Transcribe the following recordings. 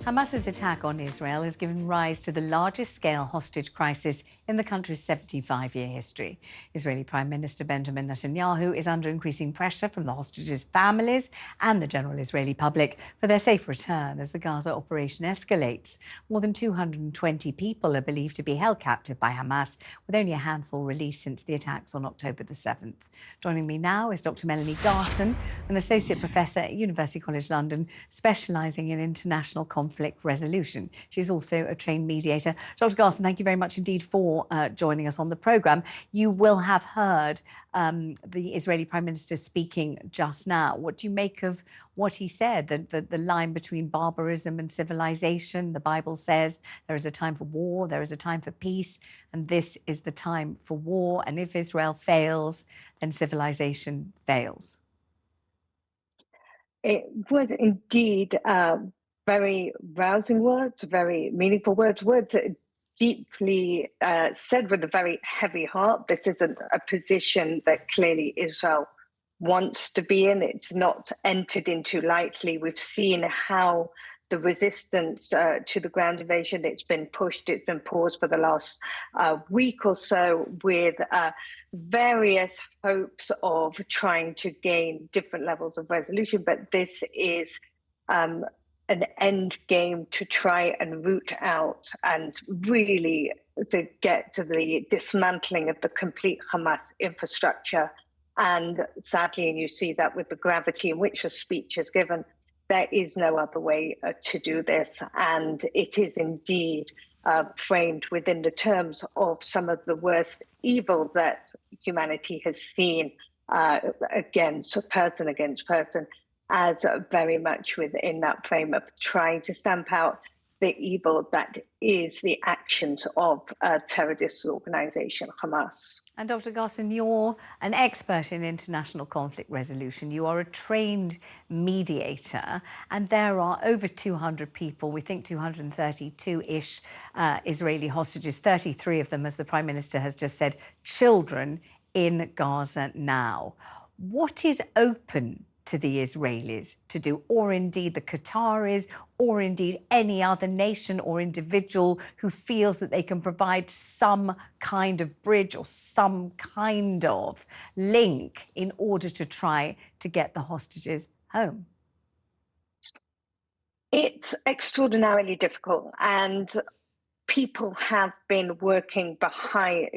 Hamas's attack on Israel has given rise to the largest scale hostage crisis in the country's 75-year history. Israeli Prime Minister Benjamin Netanyahu is under increasing pressure from the hostages' families and the general Israeli public for their safe return as the Gaza operation escalates. More than 220 people are believed to be held captive by Hamas, with only a handful released since the attacks on October the 7th. Joining me now is Dr Melanie Garson, an associate professor at University College London, specialising in international conflict resolution. She's also a trained mediator. Dr Garson, thank you very much indeed for joining us on the programme. You will have heard the Israeli Prime Minister speaking just now. What do you make of what he said, the line between barbarism and civilization? The Bible says there is a time for war, there is a time for peace, and this is the time for war. And if Israel fails, then civilization fails. It was indeed very rousing words, very meaningful words that deeply said with a very heavy heart. This isn't a position that clearly Israel wants to be in. It's not entered into lightly. We've seen how the resistance to the ground invasion, it's been pushed, it's been paused for the last week or so with various hopes of trying to gain different levels of resolution. But this is an end game to try and root out and really to get to the dismantling of the complete Hamas infrastructure. And sadly, and you see that with the gravity in which the speech is given, there is no other way to do this. And it is indeed framed within the terms of some of the worst evil that humanity has seen against person, as very much within that frame of trying to stamp out the evil that is the actions of a terrorist organization, Hamas. And Dr Garson, you're an expert in international conflict resolution. You are a trained mediator, and there are over 200 people, we think 232-ish Israeli hostages, 33 of them, as the Prime Minister has just said, children in Gaza now. What is open to the Israelis to do, or indeed the Qataris, or indeed any other nation or individual who feels that they can provide some kind of bridge or some kind of link in order to try to get the hostages home? It's extraordinarily difficult, and people have been working behind,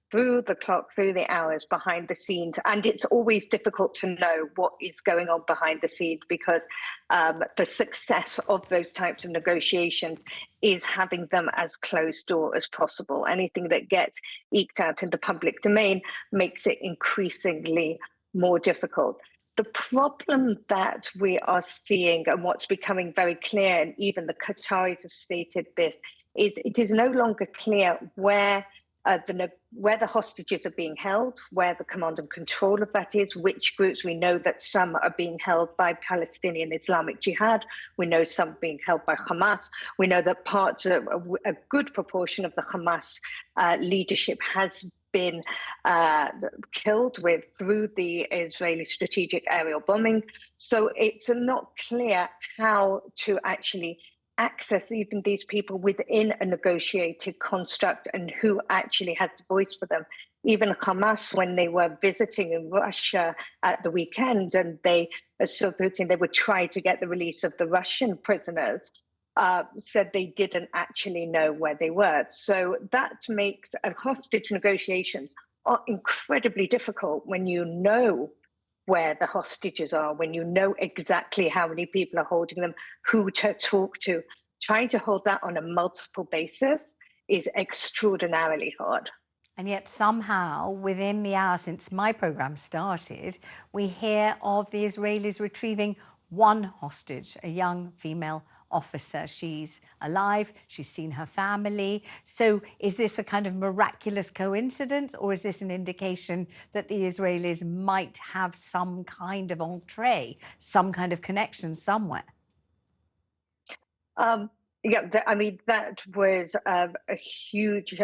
through the clock, through the hours, behind the scenes. And it's always difficult to know what is going on behind the scenes, because the success of those types of negotiations is having them as closed door as possible. Anything that gets eked out in the public domain makes it increasingly more difficult. The problem that we are seeing, and what's becoming very clear, and even the Qataris have stated this, is it is no longer clear where the hostages are being held, where the command and control of that is, which groups. We know that some are being held by Palestinian Islamic Jihad. We know some are being held by Hamas. We know that a good proportion of the Hamas leadership has been killed through the Israeli strategic aerial bombing. So it's not clear how to actually access even these people within a negotiated construct and who actually has the voice for them. Even Hamas, when they were visiting in Russia at the weekend, and they would try to get the release of the Russian prisoners, said they didn't actually know where they were. So that makes hostage negotiations are incredibly difficult when you know where the hostages are, when you know exactly how many people are holding them, who to talk to. Trying to hold that on a multiple basis is extraordinarily hard. And yet somehow, within the hour since my programme started, we hear of the Israelis retrieving one hostage, a young female officer. She's alive, she's seen her family. So is this a kind of miraculous coincidence, or is this an indication that the Israelis might have some kind of entree, some kind of connection somewhere? Yeah, I mean, that was a huge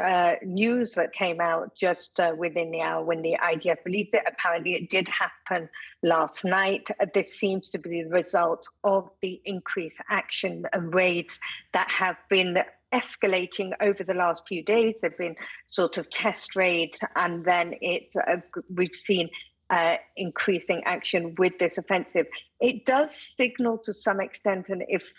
news that came out just within the hour when the IDF released it. Apparently, it did happen last night. This seems to be the result of the increased action and raids that have been escalating over the last few days. They've been sort of test raids, and then we've seen increasing action with this offensive. It does signal to some extent, and if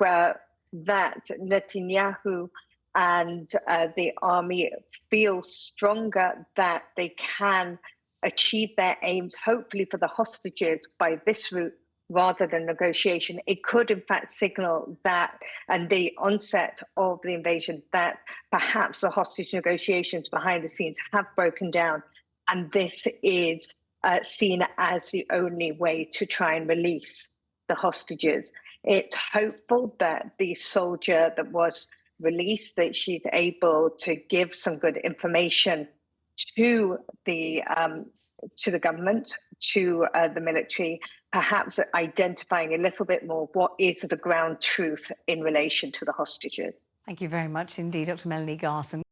that Netanyahu and the army feel stronger that they can achieve their aims, hopefully for the hostages, by this route rather than negotiation. It could in fact signal that, and the onset of the invasion, that perhaps the hostage negotiations behind the scenes have broken down, and this is seen as the only way to try and release the hostages. It's hopeful that the soldier that was released, that she's able to give some good information to the government, to the military, perhaps identifying a little bit more what is the ground truth in relation to the hostages. Thank you very much indeed, Dr Melanie Garson.